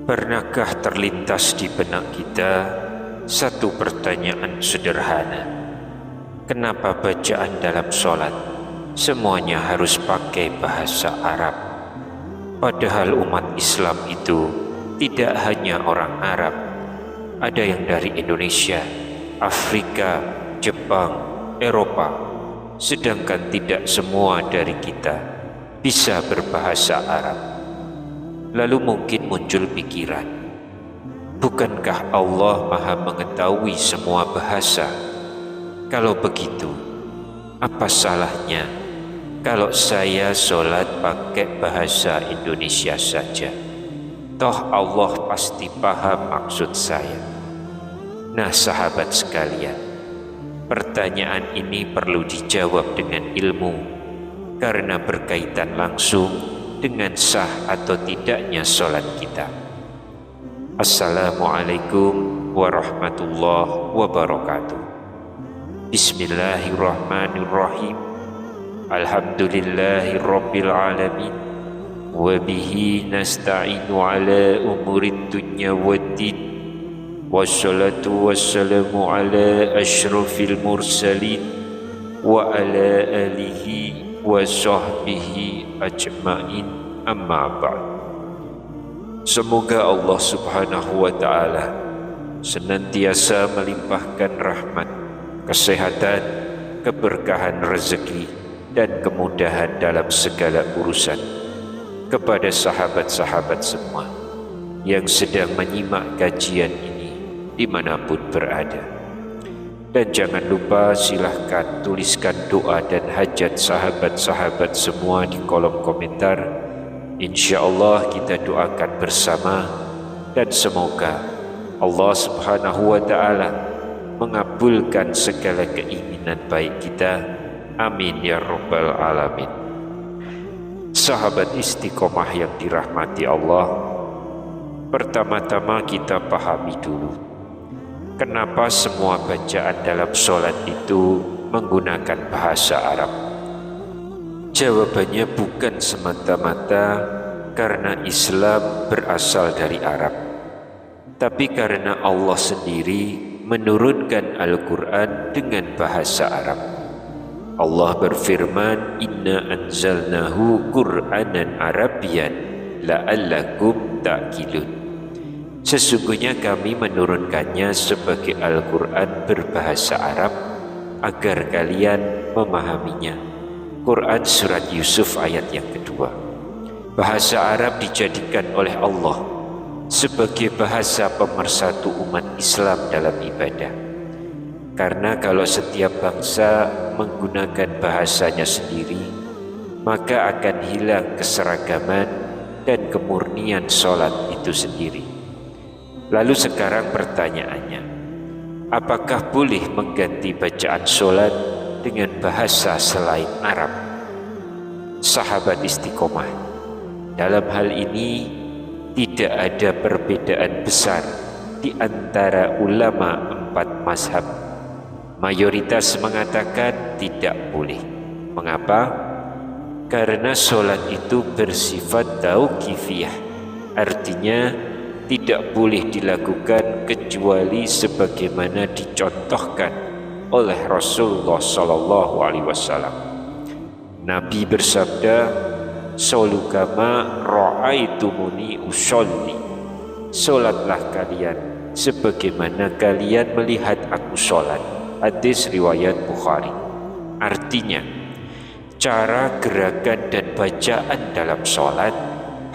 Pernahkah terlintas di benak kita satu pertanyaan sederhana? Kenapa bacaan dalam sholat semuanya harus pakai bahasa Arab? Padahal umat Islam itu tidak hanya orang Arab, ada yang dari Indonesia, Afrika, Jepang, Eropa, sedangkan tidak semua dari kita bisa berbahasa Arab. Lalu mungkin muncul pikiran, bukankah Allah Maha mengetahui semua bahasa? Kalau begitu, apa salahnya kalau saya sholat pakai bahasa Indonesia saja? Toh Allah pasti paham maksud saya. Nah sahabat sekalian, pertanyaan ini perlu dijawab dengan ilmu, karena berkaitan langsung dengan sah atau tidaknya sholat kita. Assalamualaikum warahmatullahi wabarakatuh. Bismillahirrahmanirrahim. Alhamdulillahi rabbil alamin. Wabihi nasta'inu ala umurid dunya waddin. Wassalatu wassalamu ala ashrafil mursalin wa ala alihi wa sahbihi ajma'in, amma ba'd. Semoga Allah subhanahu wa ta'ala senantiasa melimpahkan rahmat, kesehatan, keberkahan rezeki dan kemudahan dalam segala urusan kepada sahabat-sahabat semua yang sedang menyimak kajian ini dimanapun berada. Dan jangan lupa silahkan tuliskan doa dan hajat sahabat-sahabat semua di kolom komentar. Insya Allah kita doakan bersama, dan semoga Allah subhanahu wa ta'ala mengabulkan segala keinginan baik kita. Amin ya rabbal alamin. Sahabat istiqomah yang dirahmati Allah, pertama-tama kita pahami dulu, kenapa semua bacaan dalam sholat itu menggunakan bahasa Arab? Jawabannya bukan semata-mata karena Islam berasal dari Arab, tapi karena Allah sendiri menurunkan Al-Quran dengan bahasa Arab. Allah berfirman, Inna anzalnahu Qur'anan Arabian la'allakum ta'qilun. Sesungguhnya kami menurunkannya sebagai Al-Quran berbahasa Arab agar kalian memahaminya. Quran Surat Yusuf ayat yang kedua. Bahasa Arab dijadikan oleh Allah sebagai bahasa pemersatu umat Islam dalam ibadah. Karena kalau setiap bangsa menggunakan bahasanya sendiri, maka akan hilang keseragaman dan kemurnian sholat itu sendiri. Lalu sekarang pertanyaannya, apakah boleh mengganti bacaan sholat dengan bahasa selain Arab? Sahabat istiqomah, dalam hal ini tidak ada perbedaan besar di antara ulama 4 mazhab. Mayoritas mengatakan tidak boleh. Mengapa? Karena sholat itu bersifat tauqifiyah, artinya tidak boleh dilakukan kecuali sebagaimana dicontohkan oleh Rasulullah SAW. Nabi bersabda, "Shollu kama ra'aitumuni usolli." Sholatlah kalian sebagaimana kalian melihat aku sholat. Hadis riwayat Bukhari. Artinya, cara, gerakan dan bacaan dalam sholat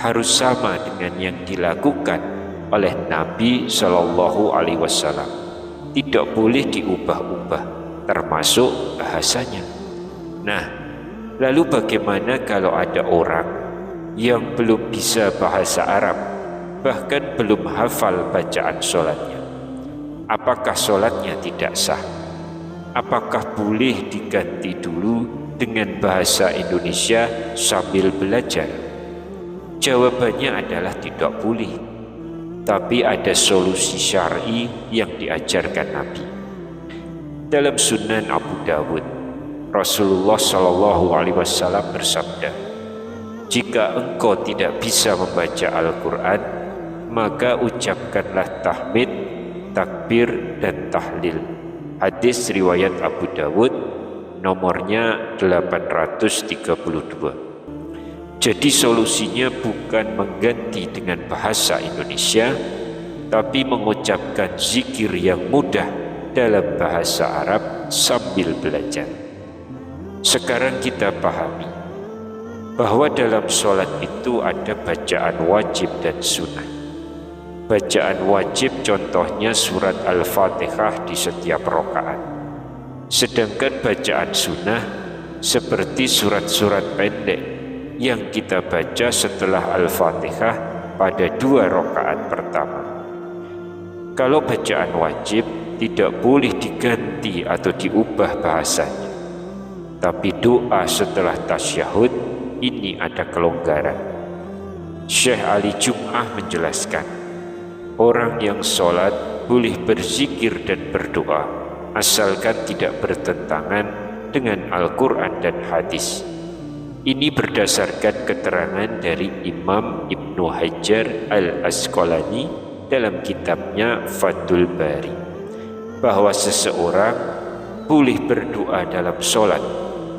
harus sama dengan yang dilakukan oleh Nabi Shallallahu Alaihi Wasallam. Tidak boleh diubah-ubah, termasuk bahasanya. Nah, lalu bagaimana kalau ada orang yang belum bisa bahasa Arab, bahkan belum hafal bacaan sholatnya? Apakah sholatnya tidak sah? Apakah boleh diganti dulu dengan bahasa Indonesia sambil belajar? Jawabannya adalah tidak boleh. Tapi ada solusi syar'i yang diajarkan Nabi. Dalam Sunan Abu Dawud, Rasulullah SAW bersabda, jika engkau tidak bisa membaca Al-Quran, maka ucapkanlah tahmid, takbir, dan tahlil. Hadis riwayat Abu Dawud, nomornya 832. Jadi solusinya bukan mengganti dengan bahasa Indonesia, tapi mengucapkan zikir yang mudah dalam bahasa Arab sambil belajar. Sekarang kita pahami bahwa dalam sholat itu ada bacaan wajib dan sunnah. Bacaan wajib contohnya surat Al-Fatihah di setiap rakaat. Sedangkan bacaan sunnah seperti surat-surat pendek yang kita baca setelah Al-Fatihah pada 2 rakaat pertama. Kalau bacaan wajib tidak boleh diganti atau diubah bahasanya, tapi doa setelah tasyahud ini ada kelonggaran. Syekh Ali Jum'ah menjelaskan, orang yang sholat boleh berzikir dan berdoa asalkan tidak bertentangan dengan Al-Quran dan hadis. Ini berdasarkan keterangan dari Imam Ibnu Hajar Al-Asqalani dalam kitabnya Fathul Bari, bahwa seseorang boleh berdoa dalam sholat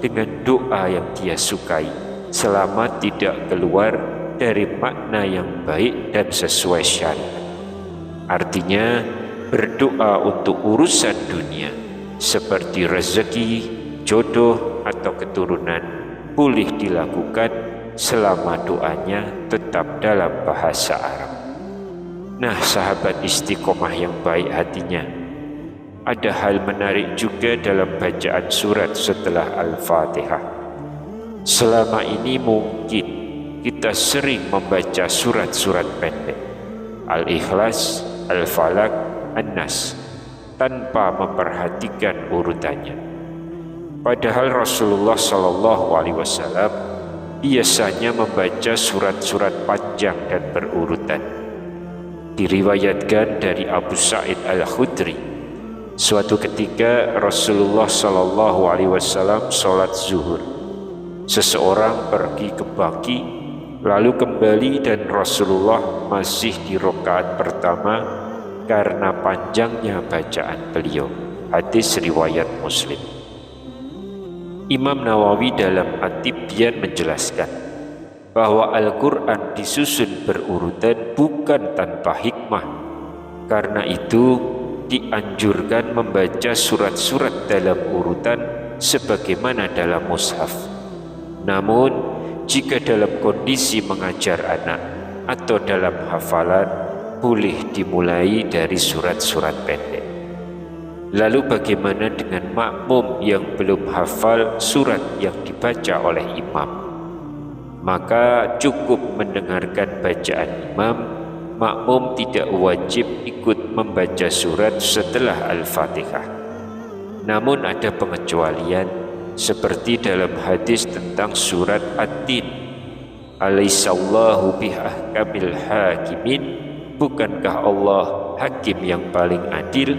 dengan doa yang dia sukai selama tidak keluar dari makna yang baik dan sesuai syariat. Artinya berdoa untuk urusan dunia seperti rezeki, jodoh, atau keturunan boleh dilakukan selama doanya tetap dalam bahasa Arab. Nah, sahabat istiqomah yang baik hatinya, ada hal menarik juga dalam bacaan surat setelah Al-Fatihah. Selama ini mungkin kita sering membaca surat-surat pendek, Al-Ikhlas, Al-Falaq, An-Nas, tanpa memperhatikan urutannya. Padahal Rasulullah SAW biasanya membaca surat-surat panjang dan berurutan. Diriwayatkan dari Abu Sa'id Al-Khudri, suatu ketika Rasulullah SAW sholat zuhur. Seseorang pergi ke Baqi, lalu kembali dan Rasulullah masih di rakaat pertama karena panjangnya bacaan beliau. Hadis riwayat Muslim. Imam Nawawi dalam At-Tibyan menjelaskan bahwa Al-Quran disusun berurutan bukan tanpa hikmah. Karena itu dianjurkan membaca surat-surat dalam urutan sebagaimana dalam mushaf. Namun jika dalam kondisi mengajar anak atau dalam hafalan, boleh dimulai dari surat-surat pendek. Lalu bagaimana dengan makmum yang belum hafal surat yang dibaca oleh imam? Maka cukup mendengarkan bacaan imam, makmum tidak wajib ikut membaca surat setelah Al-Fatihah. Namun ada pengecualian, seperti dalam hadis tentang surat At-Tin. Alaihissallahu bihahkamil hakimin, bukankah Allah hakim yang paling adil?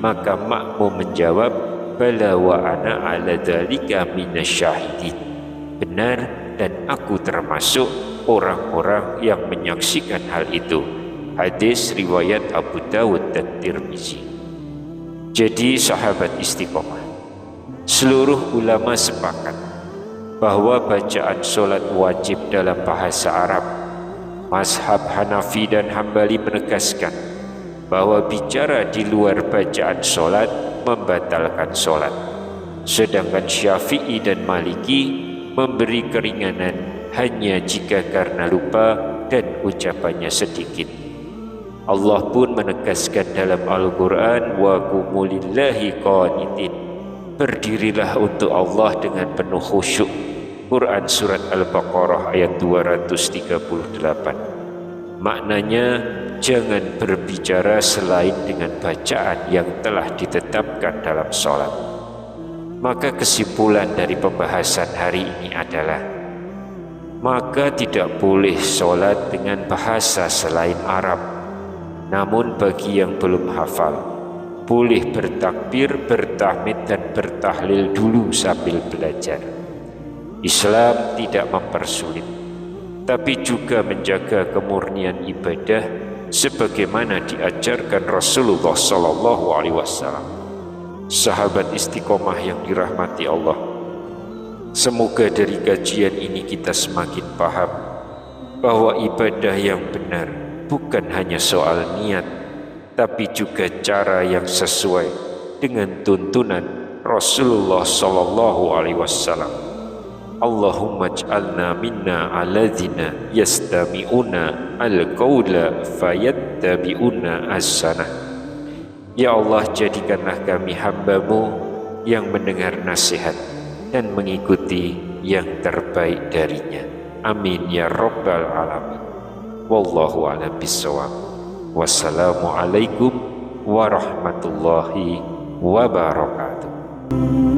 Maka makmum menjawab, bala wa ana ala dzalika minasyahidin. Benar, dan aku termasuk orang-orang yang menyaksikan hal itu. Hadis riwayat Abu Dawud dan Tirmizi. Jadi sahabat istiqomah, seluruh ulama sepakat bahwa bacaan sholat wajib dalam bahasa Arab. Mazhab Hanafi dan Hambali menegaskan bahwa bicara di luar bacaan sholat membatalkan sholat. Sedangkan Syafi'i dan Maliki memberi keringanan hanya jika karena lupa dan ucapannya sedikit. Allah pun menegaskan dalam Al-Quran, wa qumu lillahi qanitin, berdirilah untuk Allah dengan penuh khusyuk. Quran surat Al-Baqarah ayat 238. Maknanya, jangan berbicara selain dengan bacaan yang telah ditetapkan dalam sholat. Maka kesimpulan dari pembahasan hari ini adalah, maka tidak boleh sholat dengan bahasa selain Arab. Namun bagi yang belum hafal, boleh bertakbir, bertahmid, dan bertahlil dulu sambil belajar. Islam tidak mempersulit. tapi juga menjaga kemurnian ibadah sebagaimana diajarkan Rasulullah sallallahu alaihi wasallam. Sahabat istiqomah yang dirahmati Allah, semoga dari kajian ini kita semakin paham bahwa ibadah yang benar bukan hanya soal niat, tapi juga cara yang sesuai dengan tuntunan Rasulullah sallallahu alaihi wasallam. Allahumma ij'alna minna alladzina yastami'una al-qawla fayattabi'una as-sanah. Ya Allah, jadikanlah kami hamba-Mu yang mendengar nasihat dan mengikuti yang terbaik darinya. Amin ya rabbal alamin. Wallahu a'lam bishawab. Wassalamualaikum warahmatullahi wabarakatuh.